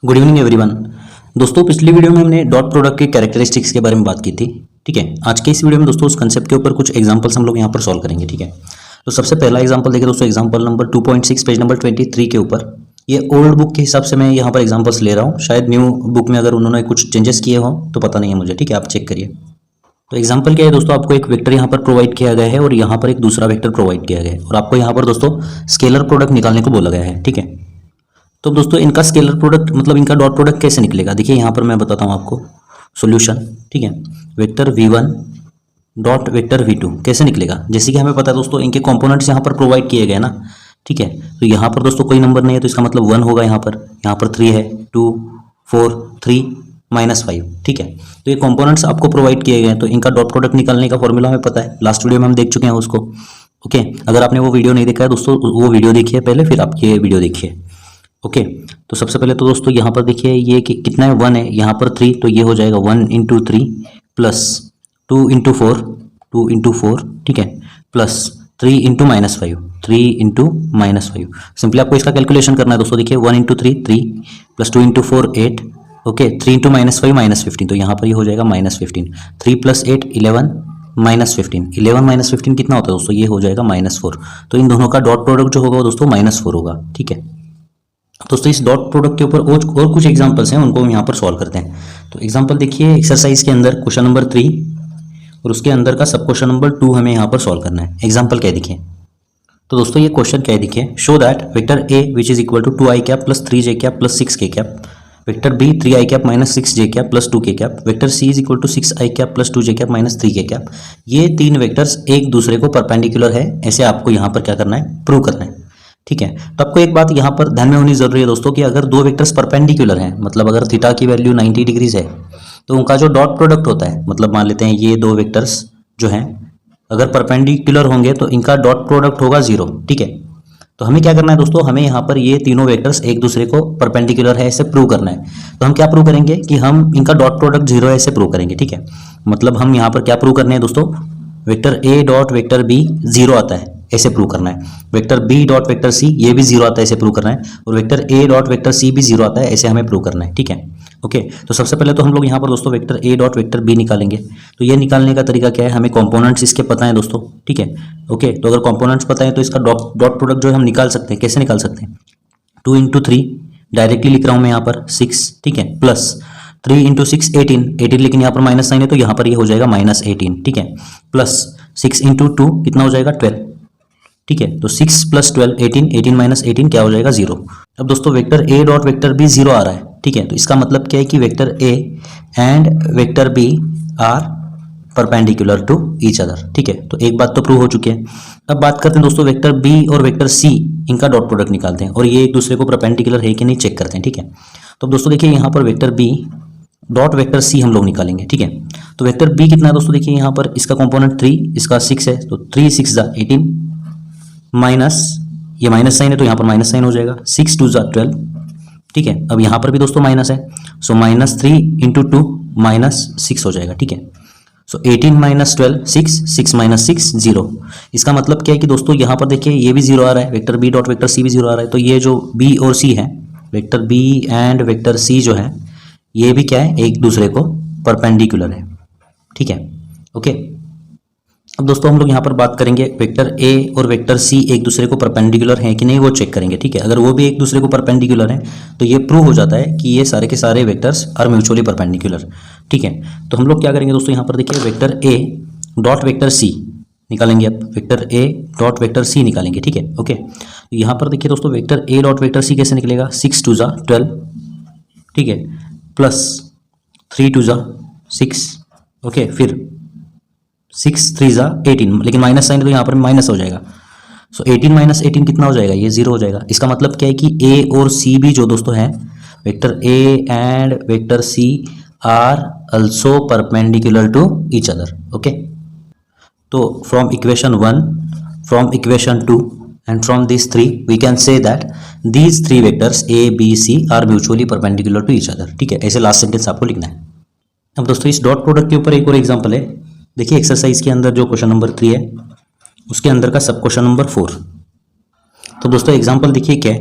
Good evening everyone. दोस्तों पिछली video में हमने डॉट प्रोडक्ट के कैरेक्टरिस्टिक्स के बारे में बात की थी। ठीक है, आज के इस वीडियो में दोस्तों उस कंसेप्ट के ऊपर कुछ एग्जांपल्स हम लोग यहाँ पर सॉल्व करेंगे। ठीक है, तो सबसे पहला एग्जांपल देखिए दोस्तों, एग्जांपल नंबर 2.6 पेज नंबर 23 के ऊपर। ये ओल्ड बुक के हिसाब से मैं यहाँ पर एग्जाम्पल्स ले रहा हूँ, शायद न्यू बुक में अगर उन्होंने कुछ चेंजेस किए हों तो पता नहीं है मुझे। ठीक है, आप चेक करिए। तो एग्जाम्पल क्या है दोस्तों, आपको एक वेक्टर यहाँ पर प्रोवाइड किया गया है और यहाँ पर एक दूसरा वेक्टर प्रोवाइड किया गया है और आपको यहाँ पर दोस्तों स्केलर प्रोडक्ट निकालने को बोला गया है। ठीक है, तो दोस्तों इनका स्केलर प्रोडक्ट मतलब इनका डॉट प्रोडक्ट कैसे निकलेगा, देखिए यहाँ पर मैं बताता हूँ आपको सॉल्यूशन। ठीक है, vector v1 dot vector v2 कैसे निकलेगा, जैसे कि हमें पता है दोस्तों इनके कंपोनेंट्स यहाँ पर प्रोवाइड किए गए ना। ठीक है, तो यहाँ पर दोस्तों कोई नंबर नहीं है तो इसका मतलब 1 होगा। यहाँ पर 3 है, 2 4 3 -5। ठीक है, तो ये कंपोनेंट्स आपको प्रोवाइड किए गए हैं, तो इनका डॉट प्रोडक्ट निकालने का फॉर्मूला हमें पता है, लास्ट वीडियो में हम देख चुके हैं उसको। ओके, अगर आपने वो वीडियो नहीं देखा है दोस्तों, वो वीडियो देखिए पहले, फिर आप ये वीडियो देखिए। ओके, तो सबसे पहले तो दोस्तों यहाँ पर देखिए ये कितना है, 1 है, यहाँ पर 3, तो ये हो जाएगा 1 × 3 प्लस 2 × 4 ठीक है, प्लस 3 × -5 सिंपली आपको इसका कैलकुलेशन करना है दोस्तों। देखिए 1 × 3 3 प्लस 2 × 4 8, ओके, 3 × -5 -15, तो यहाँ पर ये हो जाएगा -15। 3 + 8 11 -15, 11 -15 कितना होता है दोस्तों, ये हो जाएगा -4। तो इन दोनों का डॉट प्रोडक्ट जो होगा दोस्तों -4 होगा। ठीक है दोस्तों, इस डॉट प्रोडक्ट के ऊपर और कुछ एग्जांपल्स हैं, उनको हम यहाँ पर सॉल्व करते हैं। तो एग्जांपल देखिए एक्सरसाइज के अंदर क्वेश्चन नंबर 3 और उसके अंदर का सब क्वेश्चन नंबर 2 हमें यहाँ पर सॉल्व करना है। एग्जांपल क्या है देखिए, तो दोस्तों ये क्वेश्चन क्या है देखिए, show that vector A which is equal to 2i cap plus 3j cap plus 6k cap, vector B 3i cap minus 6j cap plus 2k cap, vector C is equal to 6i cap plus 2j cap minus 3k cap. ये तीन vectors एक दूसरे को perpendicular है, ऐसे आपको यहाँ पर क्या करना है, प्रूव करना है। ठीक है, तो आपको एक बात यहाँ पर ध्यान में होनी जरूरी है दोस्तों कि अगर दो वेक्टर्स परपेंडिकुलर हैं, मतलब अगर थीटा की वैल्यू 90 डिग्रीज है, तो उनका जो डॉट प्रोडक्ट होता है, मतलब मान लेते हैं ये दो वेक्टर्स जो हैं अगर परपेंडिकुलर होंगे तो इनका डॉट प्रोडक्ट होगा 0। ठीक है, तो हमें क्या करना है दोस्तों, हमें यहाँ पर ये तीनों वेक्टर्स एक दूसरे को परपेंडिकुलर है ऐसे प्रूव करना है। तो हम क्या प्रूव करेंगे कि हम इनका डॉट प्रोडक्ट 0 है ऐसे प्रूव करेंगे। ठीक है, मतलब हम यहाँ पर क्या प्रूव करने हैं दोस्तों, vector A dot vector B 0 आता है ऐसे प्रूव करना है, vector B dot vector C ये भी 0 आता है ऐसे प्रूव करना है, और vector A dot vector C भी 0 आता है ऐसे हमें प्रूव करना है। ठीक है, ओके, तो सबसे पहले तो हम लोग यहाँ पर दोस्तों vector A dot vector B निकालेंगे। तो ये निकालने का तरीका क्या है, हमें कंपोनेंट्स इसके पता है दोस्तों। ठीक है, ओके, तो अगर कंपोनेंट्स पता है तो इसका डॉट प्रोडक्ट जो है हम निकाल सकते हैं। कैसे निकाल सकते हैं, 2 × 3 डायरेक्टली लिख रहा हूँ मैं यहाँ पर 6, ठीक है, प्लस 3 × 6 18, लेकिन यहाँ पर माइनस साइन है तो यहाँ पर ये हो जाएगा -18। ठीक है, प्लस 6 × 2 कितना हो जाएगा 12। ठीक है, तो 6 + 12 18, 18 - 18 क्या हो जाएगा 0। अब दोस्तों vector A dot vector B 0 आ रहा है। ठीक है, तो इसका मतलब क्या है कि vector A and vector B are perpendicular to each other. ठीक है, तो एक बात तो प्रूव हो चुकी है। अब बात करते हैं दोस्तों वेक्टर बी और वेक्टर सी, इनका डॉट प्रोडक्ट निकालते हैं और ये एक दूसरे को परपेंडिकुलर है कि नहीं चेक करते हैं। ठीक है, तो दोस्तों देखिए यहाँ पर vector B dot vector C हम लोग निकालेंगे। ठीक है, तो वेक्टर बी कितना है दोस्तों, देखिए यहाँ पर इसका कंपोनेंट 3, इसका 6 है, तो 3 × 6 = 18 माइनस ये माइनस साइन है तो यहाँ पर माइनस साइन हो जाएगा, 6 × 2 = 12। ठीक है, अब यहाँ पर भी दोस्तों माइनस है, सो -3 × 2 -6 हो जाएगा। ठीक है, सो 18 - 12 6, 6 - 6 0। इसका मतलब क्या है कि दोस्तों यहाँ पर देखिए ये भी 0 आ रहा है, vector B dot vector C भी 0 आ रहा है, तो ये जो बी और सी है, vector B and vector C जो है ये भी क्या है, एक दूसरे को परपेंडिकुलर है। ठीक है, ओके, अब दोस्तों हम लोग यहाँ पर बात करेंगे वेक्टर ए और वेक्टर सी एक दूसरे को परपेंडिकुलर हैं कि नहीं वो चेक करेंगे। ठीक है, अगर वो भी एक दूसरे को परपेंडिकुलर हैं तो ये प्रूव हो जाता है कि ये सारे के सारे वेक्टर्स आर म्यूचुअली परपेंडिकुलर। ठीक है, तो हम लोग क्या करेंगे दोस्तों, यहाँ पर देखिए vector A dot vector C निकालेंगे। अब vector A dot vector C निकालेंगे। ठीक है, ओके, यहाँ पर देखिए दोस्तों vector A dot vector C कैसे निकलेगा, 6 × 2 = 12, ठीक है, प्लस 3 × 2 = 6, ओके, फिर 6 × 3 = 18, लेकिन माइनस साइन तो यहाँ पर माइनस हो जाएगा, सो 18 - 18 कितना हो जाएगा, ये 0 हो जाएगा। इसका मतलब क्या है कि ए और सी भी जो दोस्तों है, vector A and vector C are also perpendicular to each other. Okay, तो from equation 1, from equation 2 and from this 3 we can say that these 3 vectors A B C are mutually perpendicular to each other. ठीक है, ऐसे last sentence आपको लिखना है। अब दोस्तों इस डॉट प्रोडक्ट के ऊपर एक और एग्जांपल है। देखिए एक्सरसाइज के अंदर जो क्वेश्चन नंबर 3 है उसके अंदर का सब क्वेश्चन नंबर 4। तो दोस्तों एग्जांपल देखिए क्या है,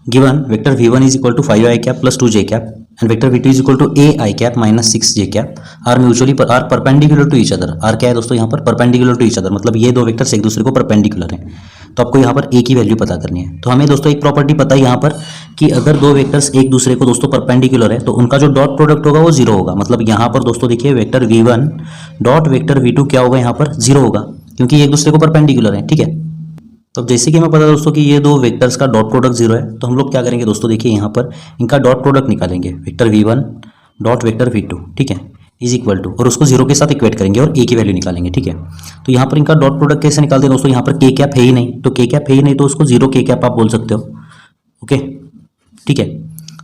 given vector v1 is equal to 5i cap plus 2j cap and vector v2 is equal to ai cap minus 6j cap are mutually are perpendicular to each other. Are क्या है दोस्तों यहाँ पर perpendicular to each other, मतलब ये दो vectors एक दूसरे को परपेंडिकुलर हैं। तो आपको यहाँ पर ए की वैल्यू पता करनी है। तो हमें दोस्तों एक प्रॉपर्टी पता है यहाँ पर कि अगर दो वेक्टर्स एक दूसरे को दोस्तों परपेंडिकुलर है तो उनका जो डॉट प्रोडक्ट होगा वो जीरो होगा। मतलब यहाँ पर दोस्तों देखिए vector v1 dot vector v2 क्या होगा, यहाँ पर जीरो होगा क्योंकि ये एक दूसरे को परपेंडिकुलर है। ठीक है, तो जैसे कि हमें पता है दोस्तों कि ये दो वेक्टर्स का डॉट प्रोडक्ट जीरो है, तो हम लोग क्या करेंगे दोस्तों, देखिए यहाँ पर इनका डॉट प्रोडक्ट निकालेंगे vector v1 dot vector v2, ठीक है, इज इक्वल टू, और उसको जीरो के साथ इक्वेट करेंगे और ए की वैल्यू निकालेंगे। ठीक है, तो यहाँ पर इनका डॉट प्रोडक्ट कैसे निकालते हैं दोस्तों, यहाँ पर के कैप है ही नहीं, तो के कैप है ही नहीं तो उसको जीरो के कैप आप बोल सकते हो। ओके, ठीक है,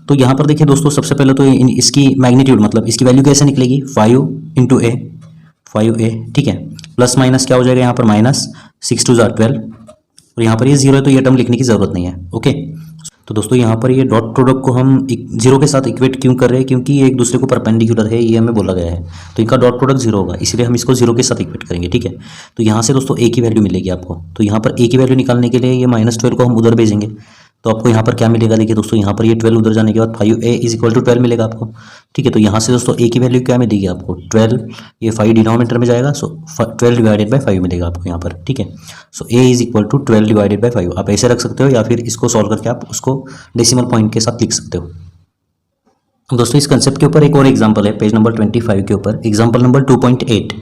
तो यहाँ पर देखिए दोस्तों सबसे पहले तो इसकी मैग्नीट्यूड मतलब इसकी वैल्यू कैसे निकलेगी, 5 इंटू ए, 5a, ठीक है, प्लस माइनस क्या हो जाएगा यहाँ पर माइनस 6 2 12, और यहाँ पर ये जीरो है तो ये टर्म लिखने की जरूरत नहीं है। ओके, तो दोस्तों यहाँ पर ये डॉट प्रोडक्ट को हम जीरो के साथ इक्वेट क्यों कर रहे हैं, क्योंकि ये एक दूसरे को परपेंडिकुलर है, ये हमें बोला गया है, तो इनका डॉट प्रोडक्ट जीरो होगा, इसलिए हम इसको जीरो के साथ इक्वेट करेंगे। ठीक है, तो यहाँ से दोस्तों ए की वैल्यू मिलेगी आपको, तो यहाँ पर ए की वैल्यू निकालने के लिए ये -12 को हम उधर भेजेंगे, तो आपको यहाँ पर क्या मिलेगा, देखिए दोस्तों यहाँ पर ये 12 उधर जाने के बाद 5a इज इक्वल टू 12 मिलेगा आपको। ठीक है, तो यहाँ से दोस्तों a की वैल्यू क्या मिलेगी आपको, 12, ये 5 डिनोमिनेटर में जाएगा, सो 12 डिवाइडेड बाय 5 मिलेगा आपको यहाँ पर। ठीक है, so a is equal to 12 divided by 5, आप ऐसे रख सकते हो या फिर इसको सॉल्व करके आप उसको डेसिमल पॉइंट के साथ लिख सकते हो। दोस्तों इस कंसेप्ट के ऊपर एक और एग्जाम्पल है, पेज नंबर 25 के ऊपर, एग्जाम्पल नंबर 2.8।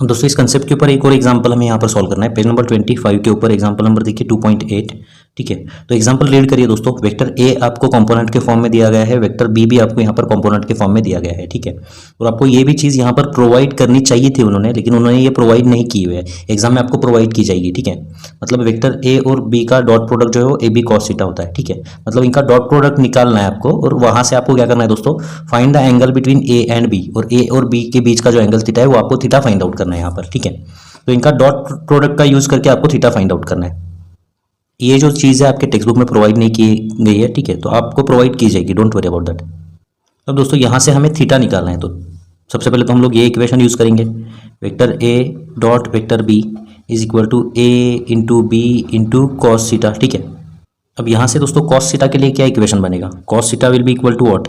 दोस्तों इस कंसेप्ट के ऊपर एक और एग्जांपल हमें यहाँ पर सॉल्व करना है, पेज नंबर 25 के ऊपर एग्जांपल नंबर देखिए 2.8। ठीक है, तो एग्जांपल रीड करिए दोस्तों, वेक्टर ए आपको कंपोनेंट के फॉर्म में दिया गया है, वेक्टर बी भी आपको यहाँ पर कंपोनेंट के फॉर्म में दिया गया है। ठीक है, और आपको ये भी चीज़ यहाँ पर प्रोवाइड करनी चाहिए थी उन्होंने, लेकिन उन्होंने ये प्रोवाइड नहीं की हुई है, एग्जाम में आपको प्रोवाइड की जाएगी। ठीक है, मतलब वेक्टर ए और बी का डॉट प्रोडक्ट जो है वो ए बी कॉस थीटा होता है। ठीक है, मतलब इनका डॉट प्रोडक्ट निकालना है आपको, और वहाँ से आपको क्या करना है दोस्तों, find the angle between A and B, और ए और बी के बीच का जो एंगल थीटा है वो आपको थीटा फाइंड आउट करना है यहाँ पर। ठीक है, तो इनका डॉट प्रोडक्ट का यूज करके आपको थीटा फाइंड आउट करना है। ये जो चीज़ है आपके टेक्स्ट बुक में प्रोवाइड नहीं की गई है। ठीक है, तो आपको प्रोवाइड की जाएगी, डोंट वरी अबाउट दैट। अब दोस्तों यहाँ से हमें थीटा निकालना है, तो सबसे पहले तो हम लोग ये इक्वेशन यूज करेंगे, vector A dot vector B is equal to A into B into cos theta. ठीक है, अब यहाँ से दोस्तों कॉस थीटा के लिए क्या इक्वेशन बनेगा, cos theta will be equal to what,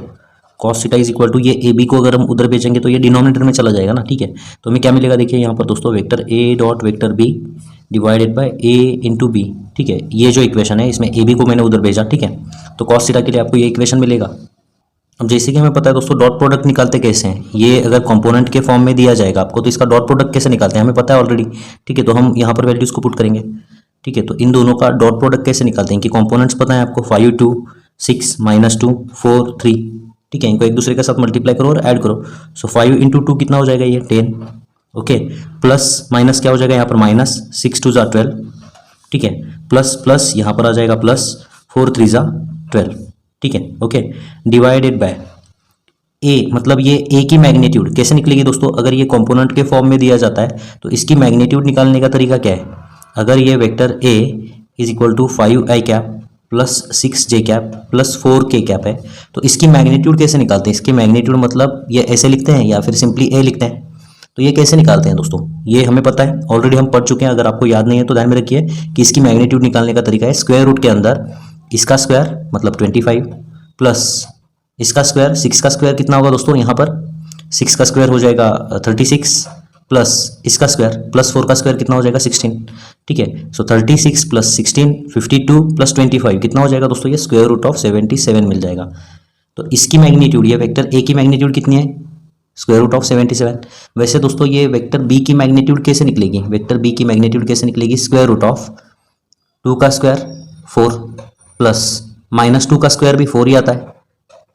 cos theta is equal to, ये ए बी को अगर हम उधर भेजेंगे तो ये डिनोमिनेटर में चला जाएगा ना। ठीक है, तो हमें क्या मिलेगा, देखिए यहाँ पर दोस्तों vector A dot vector B divided by A into B. ठीक है, ये जो इक्वेशन है इसमें ए बी को मैंने उधर भेजा। ठीक है, तो कॉस थीटा के लिए आपको ये इक्वेशन मिलेगा। अब जैसे कि हमें पता है दोस्तों डॉट प्रोडक्ट निकालते कैसे हैं, ये अगर कंपोनेंट के फॉर्म में दिया जाएगा आपको तो इसका डॉट प्रोडक्ट कैसे निकालते हैं हमें पता है ऑलरेडी। ठीक है, तो हम यहाँ पर वैल्यूज को पुट करेंगे। ठीक है, तो इन दोनों का डॉट प्रोडक्ट कैसे निकालते हैं कि कंपोनेंट्स पता है आपको, 5 2 6 -2 4 3। ठीक है, इनको एक दूसरे के साथ मल्टीप्लाई करो और ऐड करो, सो 5 इंटू 2 कितना हो जाएगा, ये 10। ओके, प्लस माइनस क्या हो जाएगा यहाँ पर, माइनस 6 2 12। ठीक है, प्लस प्लस यहाँ पर आ जाएगा प्लस 4 3 12। ठीक है, ओके, डिवाइडेड बाय ए, मतलब ये ए की मैग्नीट्यूड कैसे निकलेगी दोस्तों, अगर ये कंपोनेंट के फॉर्म में दिया जाता है तो इसकी मैग्नीट्यूड निकालने का तरीका क्या है, अगर ये vector A is equal to 5i cap plus 6j cap plus 4k cap है, तो इसकी मैग्नीट्यूड कैसे निकालते हैं, इसकी मैग्नीट्यूड मतलब ये ऐसे लिखते हैं या फिर सिंपली ए लिखते हैं, तो ये कैसे निकालते हैं दोस्तों, ये हमें पता है ऑलरेडी, हम पढ़ चुके हैं। अगर आपको याद नहीं है तो ध्यान में रखिए कि इसकी मैग्नीट्यूड निकालने का तरीका है, स्क्वायर रूट के अंदर इसका स्क्वायर मतलब 25 प्लस इसका स्क्वायर, 6 का स्क्वायर कितना होगा दोस्तों, यहाँ पर 6 का स्क्वायर हो जाएगा 36 प्लस इसका स्क्वायर प्लस 4 का स्क्वायर कितना हो जाएगा 16। ठीक है, सो 36 प्लस 16 52 प्लस 25 कितना हो जाएगा दोस्तों, ये स्क्वायर रूट ऑफ 77 मिल जाएगा। तो इसकी मैग्नीट्यूड, ये वेक्टर ए की मैग्नीट्यूड कितनी है, स्क्वायर रूट ऑफ 77। वैसे दोस्तों ये वेक्टर बी की मैग्नीट्यूड कैसे निकलेगी, वेक्टर बी की मैग्नीट्यूड कैसे निकलेगी, स्क्वायर रूट ऑफ 2 का स्क्वायर 4 प्लस -2 का स्क्वायर भी 4 ही आता है,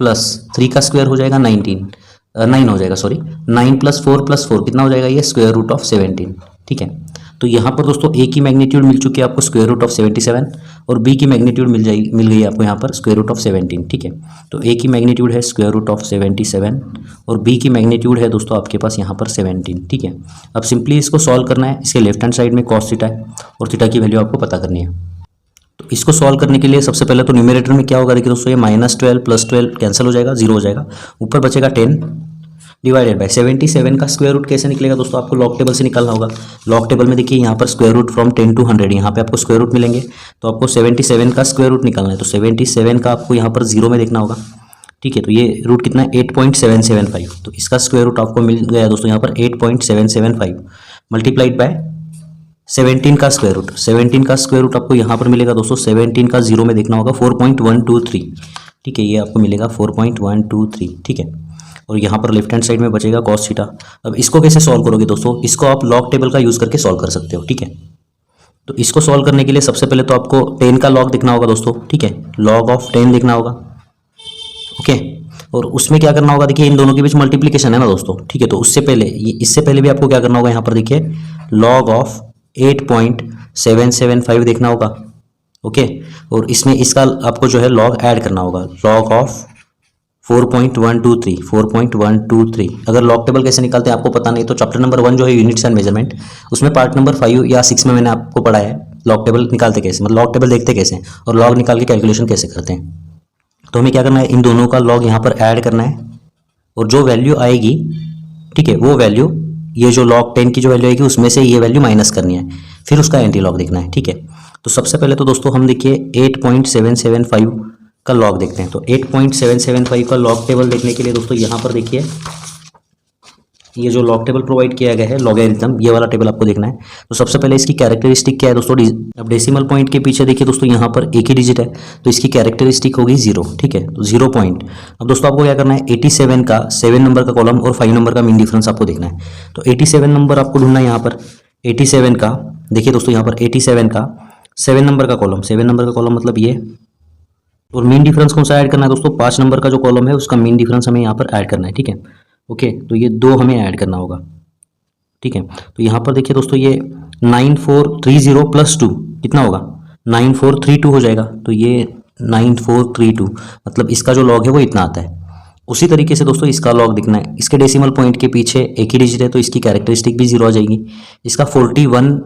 प्लस 3 का स्क्वायर हो जाएगा 9 हो जाएगा, सॉरी 9 प्लस 4 कितना हो जाएगा, ये स्क्वायर रूट ऑफ 17। ठीक है, तो यहाँ पर दोस्तों ए की मैग्नीट्यूड मिल चुकी है आपको स्क्वायर रूट ऑफ 77, और बी की मैग्नीट्यूड मिल गई आपको यहाँ पर स्क्वायर रूट ऑफ 17। ठीक है, तो ए की मैग्नीट्यूड है स्क्वायर रूट ऑफ 77 और बी की मैग्नीट्यूड है दोस्तों आपके पास यहाँ पर 17। ठीक है, अब सिंपली इसको सॉल्व करना है, इसके लेफ्ट हैंड साइड में कॉस थीटा है और थीटा की वैल्यू आपको पता करनी है। तो इसको सॉल्व करने के लिए सबसे पहले तो न्यूमरेटर में क्या होगा, देखिए दोस्तों ये -12 प्लस 12 कैंसिल हो जाएगा, 0 हो जाएगा, ऊपर बचेगा 10 डिवाइडेड बाय 77 का स्क्वायर रूट कैसे निकलेगा दोस्तों, आपको लॉग टेबल से निकालना होगा। लॉग टेबल में देखिए यहाँ पर स्क्वायर रूट फ्रॉम 10 to 100 यहाँ पे आपको स्क्वायर रूट मिलेंगे, तो आपको 77 का स्क्वायर रूट निकालना है। तो 77 का आपको यहाँ पर जीरो में देखना होगा, ठीक है। तो ये रूट कितना है 8.775, तो इसका स्क्वायर रूट आपको मिल गया दोस्तों यहाँ पर 8.775 मल्टीप्लाइड बाय 17 का स्क्वायर रूट। 17 का स्क्वायर रूट आपको यहाँ पर मिलेगा दोस्तों, 17 का जीरो में देखना होगा 4.123, ठीक है। ये आपको मिलेगा 4.123, ठीक है। और यहाँ पर लेफ्ट हैंड साइड में बचेगा cos थीटा। अब इसको कैसे सॉल्व करोगे दोस्तों, इसको आप लॉग टेबल का यूज़ करके सॉल्व कर सकते हो, ठीक है। तो इसको सॉल्व करने के लिए सबसे पहले तो आपको 10 का लॉग देखना होगा दोस्तों, ठीक है। लॉग ऑफ 10 देखना होगा, ओके। और उसमें क्या करना होगा, देखिए इन दोनों के बीच मल्टीप्लिकेशन है ना दोस्तों, ठीक है। तो उससे पहले इससे पहले भी आपको क्या करना होगा, यहाँ पर देखिए लॉग ऑफ 8.775 देखना होगा, ओके। और इसमें इसका आपको जो है लॉग ऐड करना होगा, लॉग ऑफ 4.123। अगर लॉग टेबल कैसे निकालते हैं आपको पता नहीं तो चैप्टर नंबर 1 जो है यूनिट्स एंड मेजरमेंट, उसमें पार्ट नंबर 5 या 6 में मैंने आपको पढ़ाया है लॉग टेबल निकालते कैसे, मतलब लॉग टेबल देखते कैसे हैं और लॉग निकाल के कैलकुलेशन कैसे करते हैं। तो हमें क्या करना है, इन दोनों का लॉग यहाँ पर ऐड करना है और जो वैल्यू आएगी, ठीक है, वो वैल्यू ये जो लॉग 10 की जो वैल्यू आएगी उसमें से ये वैल्यू माइनस करनी है, फिर उसका एंटी लॉग देखना है, ठीक है। तो सबसे पहले तो दोस्तों हम देखिए 8.775 का लॉग देखते हैं। तो 8.775 का लॉग टेबल देखने के लिए दोस्तों यहाँ पर देखिए ये जो लॉग टेबल प्रोवाइड किया गया है लॉगरिथम, ये वाला टेबल आपको देखना है। तो सबसे पहले इसकी कैरेक्टरिस्टिक क्या है दोस्तों, अब डेसिमल पॉइंट के पीछे देखिए दोस्तों यहाँ पर एक ही डिजिट है, तो इसकी कैरेक्टरिस्टिक होगी 0, ठीक है। तो 0 पॉइंट। अब दोस्तों आपको क्या करना है, 87 का 7 नंबर का कॉलम और 5 नंबर का मीन डिफरेंस आपको देखना है। तो 87 नंबर आपको ढूंढना है यहाँ पर। 87 का देखिए दोस्तों यहाँ पर 87 का 7 नंबर का कॉलम, 7 नंबर का कॉलम मतलब ये, और मीन डिफरेंस कौन सा ऐड करना है दोस्तों, 5 नंबर का जो कॉलम है उसका मीन डिफरेंस हमें यहाँ पर ऐड करना है, ठीक है, ओके। तो ये 2 हमें ऐड करना होगा, ठीक है। तो यहाँ पर देखिए दोस्तों ये 9430 प्लस 2 कितना होगा, 9432 हो जाएगा। तो ये 9432 मतलब इसका जो लॉग है वो इतना आता है। उसी तरीके से दोस्तों इसका लॉग दिखना है, इसके डेसिमल पॉइंट के पीछे एक ही डिजिट है तो इसकी कैरेक्टरिस्टिक भी 0 आ जाएगी। इसका 41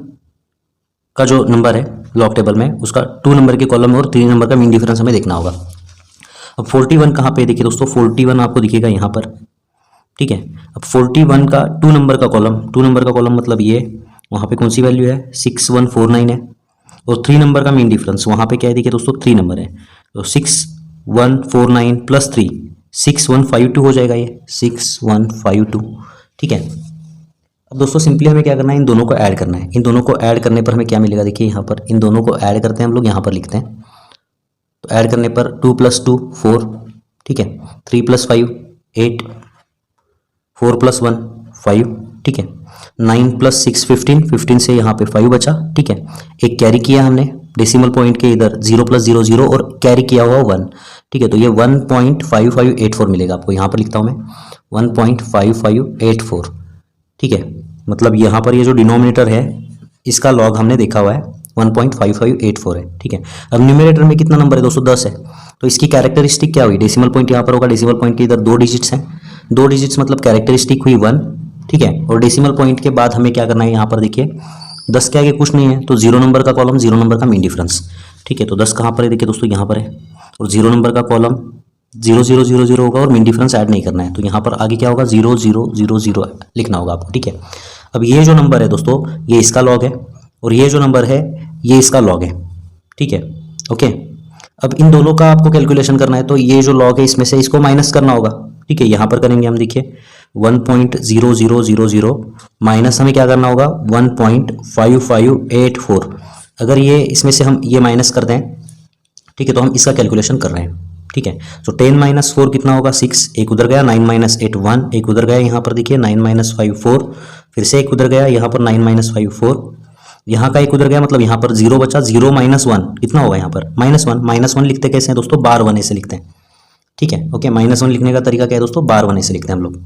का जो नंबर है लॉग टेबल में उसका 2 नंबर के कॉलम और 3 नंबर का मीन डिफरेंस हमें देखना होगा। अब 41 कहाँ पे देखिए दोस्तों, 41 आपको दिखेगा यहाँ पर, ठीक है। अब 41 का 2 नंबर का कॉलम, 2 नंबर का कॉलम मतलब ये, वहाँ पे कौन सी वैल्यू है 6149 है, और 3 नंबर का मीन डिफरेंस वहाँ पे क्या है देखिए दोस्तों 3 नंबर है, तो 6149 प्लस 3 6152 हो जाएगा, ये 6152, ठीक है। अब दोस्तों सिंपली हमें क्या करना है, इन दोनों को ऐड करना है। इन दोनों को ऐड करने पर हमें क्या मिलेगा, देखिए यहाँ पर इन दोनों को ऐड करते हैं हम लोग, यहाँ पर लिखते हैं। तो ऐड करने पर 2 + 2 4, ठीक है, 3 + 5 8, 4 + 1 5, ठीक है, 9 + 6 15, 15 से यहाँ पे 5 बचा, ठीक है। एक कैरी किया हमने डेसिमल पॉइंट के इधर 0 + 0 0 और कैरी किया हुआ 1, ठीक है। तो ये 1.5584 मिलेगा आपको, यहाँ पर लिखता हूँ मैं 1.5584, ठीक है। मतलब यहाँ पर ये जो डिनोमिनेटर है इसका लॉग हमने देखा हुआ है 1.5584 है, ठीक है। अब न्यूमरेटर में कितना नंबर है दोस्तों 10 है, तो इसकी कैरेक्टरिस्टिक क्या हुई, डेसिमल पॉइंट यहाँ पर होगा, डेसिमल पॉइंट के इधर 2 डिजिट्स हैं, 2 डिजिट्स मतलब कैरेक्टरिस्टिक हुई 1, ठीक है। और डेसिमल पॉइंट के बाद हमें क्या करना है, यहाँ पर देखिए 10 के आगे कुछ नहीं है, तो 0 नंबर का कॉलम 0 नंबर का मीन डिफरेंस, ठीक है। तो 10 कहाँ पर है देखिए दोस्तों यहाँ पर है, और 0 नंबर का कॉलम 0 0 0 0 होगा और मीन डिफरेंस ऐड नहीं करना है, तो यहाँ पर आगे क्या होगा 0 0 0 0 लिखना होगा आपको, ठीक है। अब ये जो नंबर है दोस्तों ये इसका लॉग है और ये जो नंबर है ये इसका लॉग है, ठीक है, ओके। अब इन दोनों का आपको कैलकुलेशन करना है, तो ये जो लॉग है इसमें से इसको माइनस करना होगा, ठीक है। यहाँ पर करेंगे हम, देखिए 1.0000 माइनस हमें क्या करना होगा 1.5584। अगर ये इसमें से हम ये माइनस कर दें, ठीक है, तो हम इसका कैलकुलेशन कर रहे हैं, ठीक है। तो 10 - 4 कितना होगा 6, एक उधर गया, 9 - 8 1, एक उधर गया, यहाँ पर देखिए 9 - 5 4, फिर से एक उधर गया, यहाँ पर 9 - 5 4, यहाँ का एक उधर गया, मतलब यहाँ पर 0 बचा, 0 - 1 कितना होगा यहाँ पर -1 लिखते कैसे हैं दोस्तों, बार 1 ऐसे लिखते हैं, ठीक है, ओके। -1 लिखने का तरीका क्या है दोस्तों, बार 1 ऐसे लिखते हैं हम लोग।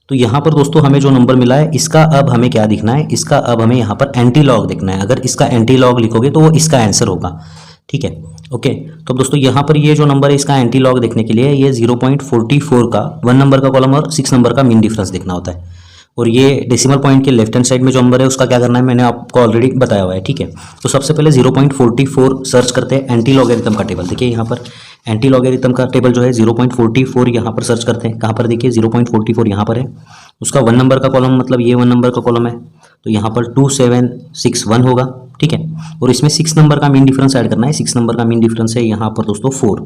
तो यहाँ पर दोस्तों हमें जो नंबर मिला है इसका अब हमें क्या दिखना है, इसका अब हमें यहाँ पर एंटी लॉग देखना है। अगर इसका एंटी लॉग लिखोगे तो वो इसका आंसर होगा, ठीक है, ओके। तो दोस्तों यहाँ पर ये जो नंबर है इसका एंटी लॉग देखने के लिए ये 0.44 का 1 नंबर का कॉलम और 6 नंबर का मीन डिफरेंस देखना होता है, और ये डेसिमल पॉइंट के लेफ्ट हैंड साइड में जो नंबर है उसका क्या करना है मैंने आपको ऑलरेडी बताया हुआ है, ठीक है। तो सबसे पहले 0.44 सर्च करते हैं एंटी लॉगरिथम का टेबल। देखिए यहाँ पर एंटी लॉगरिथम का टेबल जो है 0.44 यहाँ पर सर्च करते हैं। कहाँ पर देखिए 0.44 यहाँ पर है, उसका 1 नंबर का कॉलम मतलब ये 1 नंबर का कॉलम है, तो यहाँ पर 2761 होगा, ठीक है। और इसमें 6 नंबर का मीन डिफरेंस ऐड करना है। 6 नंबर का मीन डिफरेंस है यहाँ पर दोस्तों 4,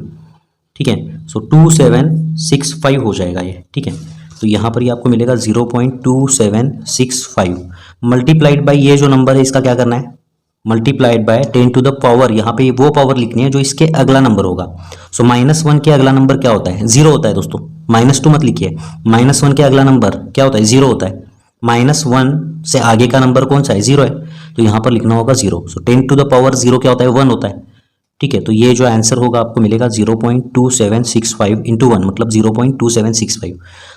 ठीक है। सो 2765 हो जाएगा ये, ठीक है। तो यहाँ पर ये आपको मिलेगा 0.2765 मल्टीप्लाइड बाई ये जो नंबर है इसका क्या करना है, multiplied by 10 to the power, यहाँ पे वो पावर लिखनी है जो इसके अगला नंबर होगा। सो -1 के अगला नंबर क्या होता है, 0 होता है दोस्तों। -2 मत लिखिए, -1 के अगला नंबर क्या होता है, 0 होता है। -1 से आगे का नंबर कौन सा है, 0 है, तो यहाँ पर लिखना होगा 0। सो 10 टू द पावर 0 क्या होता है, 1 होता है, ठीक है। तो ये जो आंसर होगा आपको मिलेगा 0.2765 इंटू 1 मतलब 0.2765।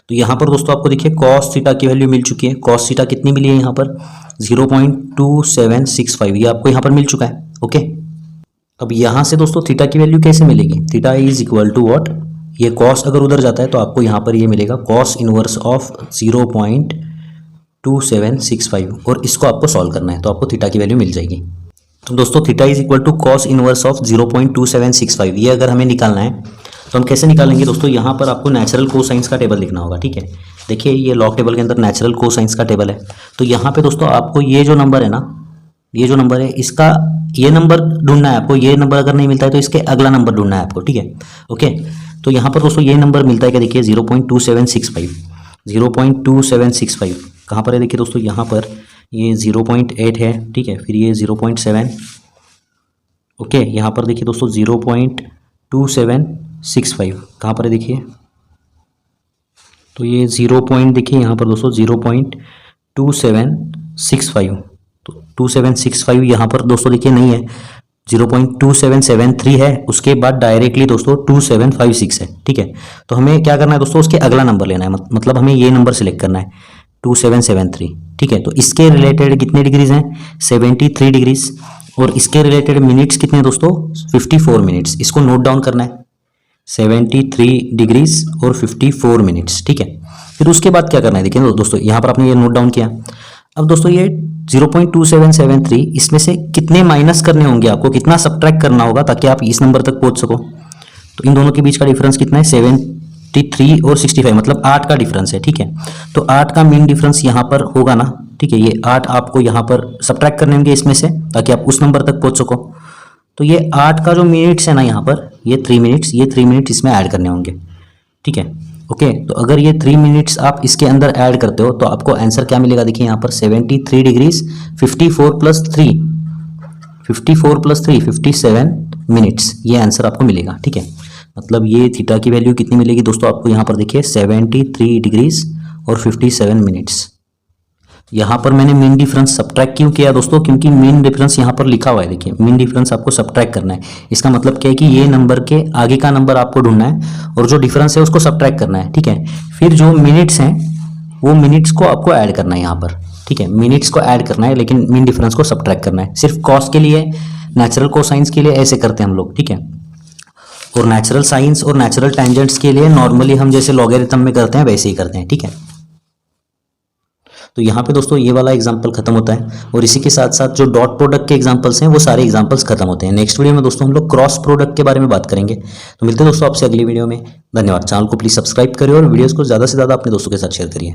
तो यहाँ पर दोस्तों आपको देखिए कॉस थीटा की वैल्यू मिल चुकी है। कॉस थीटा कितनी मिली है यहाँ पर 0.2765, ये आपको यहाँ पर मिल चुका है, ओके। अब यहाँ से दोस्तों थीटा की वैल्यू कैसे मिलेगी, theta is equal to what, ये कॉस अगर उधर जाता है तो आपको यहाँ पर ये मिलेगा कॉस इनवर्स ऑफ 0.2765 और इसको आपको सॉल्व करना है तो आपको थीटा की वैल्यू मिल जाएगी। तो दोस्तों theta is equal to cos inverse of 0.2765, ये अगर हमें निकालना है तो हम कैसे निकालेंगे दोस्तों, यहाँ पर आपको नेचुरल कोसाइंस का टेबल लिखना होगा, ठीक है। देखिए ये लॉग टेबल के अंदर नेचुरल कोसाइंस का टेबल है, तो यहाँ पे दोस्तों आपको ये जो नंबर है ना, ये जो नंबर है इसका ये नंबर ढूंढना है आपको। ये नंबर अगर नहीं मिलता है तो इसके अगला नंबर ढूंढना है आपको, ठीक है, ओके। तो यहाँ पर दोस्तों ये नंबर मिलता है क्या, देखिए 0.2765, 0.2765 कहाँ पर है, देखिए दोस्तों यहाँ पर ये 0.8 है, ठीक है, फिर ये 0.7, ओके। यहाँ पर देखिए दोस्तों 0.2765 कहाँ पर है, देखिए तो ये 0 पॉइंट देखिए यहाँ पर दोस्तों 0.2765, तो 2765 यहाँ पर दोस्तों देखिए नहीं है, 0.2773 है, उसके बाद डायरेक्टली दोस्तों 2756 है, ठीक है। तो हमें क्या करना है दोस्तों, उसके अगला नंबर लेना है, मतलब हमें ये नंबर सेलेक्ट करना है 2773, ठीक है। तो इसके रिलेटेड कितने डिग्रीज हैं, 73 डिग्रीज, और इसके रिलेटेड मिनट्स कितने दोस्तों, 54 मिनट्स। इसको नोट डाउन करना है, 73 डिग्रीज और 54 मिनट्स, ठीक है। फिर उसके बाद क्या करना है, देखिए दोस्तों यहाँ पर आपने ये नोट डाउन किया। अब दोस्तों ये 0.2773 इसमें से कितने माइनस करने होंगे आपको, कितना सब्ट्रैक्ट करना होगा ताकि आप इस नंबर तक पहुंच सको। तो इन दोनों के बीच का डिफरेंस कितना है, 73 और 65 मतलब 8 का डिफरेंस है, ठीक है। तो 8 का मीन डिफरेंस यहाँ पर होगा ना, ठीक है। ये 8 आपको यहाँ पर सब्ट्रैक्ट करने होंगे इसमें से ताकि आप उस नंबर तक पहुंच सको। तो ये 8 का जो मिनट्स है ना यहाँ पर, ये 3 मिनट्स, ये 3 मिनट्स इसमें ऐड करने होंगे, ठीक है, ओके। तो अगर ये 3 मिनट्स आप इसके अंदर ऐड करते हो तो आपको आंसर क्या मिलेगा, देखिए यहाँ पर 73 डिग्रीज 54 प्लस 3 57 मिनट्स, ये आंसर आपको मिलेगा, ठीक है। मतलब ये थीटा की वैल्यू कितनी मिलेगी दोस्तों आपको यहाँ पर देखिए 73 डिग्रीज और 57 मिनट्स। यहाँ पर मैंने मीन डिफरेंस सब्ट्रैक्ट क्यों किया दोस्तों, क्योंकि मीन डिफरेंस यहाँ पर लिखा हुआ है, देखिए मीन डिफरेंस आपको सब्ट्रैक्ट करना है। इसका मतलब क्या है कि ये नंबर के आगे का नंबर आपको ढूंढना है और जो डिफरेंस है उसको सब्ट्रैक्ट करना है, ठीक है। फिर जो मिनट्स हैं वो मिनट्स को आपको ऐड करना है यहाँ पर, ठीक है, मिनट्स को ऐड करना है लेकिन मीन डिफरेंस को सब्ट्रैक्ट करना है। सिर्फ कॉस के लिए, नेचुरल कोसाइंस के लिए ऐसे करते हैं हम लोग, ठीक है। और नेचुरल साइंस और नेचुरल टेंजेंट्स के लिए नॉर्मली हम जैसे लॉगरिथम में करते हैं वैसे ही करते हैं, ठीक है। तो यहाँ पे दोस्तों ये वाला एग्जाम्पल खत्म होता है और इसी के साथ साथ जो डॉट प्रोडक्ट के एग्जाम्पल्स हैं वो सारे एग्जाम्पल्स खत्म होते हैं। नेक्स्ट वीडियो में दोस्तों हम लोग क्रॉस प्रोडक्ट के बारे में बात करेंगे। तो मिलते हैं दोस्तों आपसे अगली वीडियो में। धन्यवाद। चैनल को प्लीज सब्सक्राइब करिए और वीडियोस को ज़्यादा से ज़्यादा अपने दोस्तों के साथ शेयर करिए।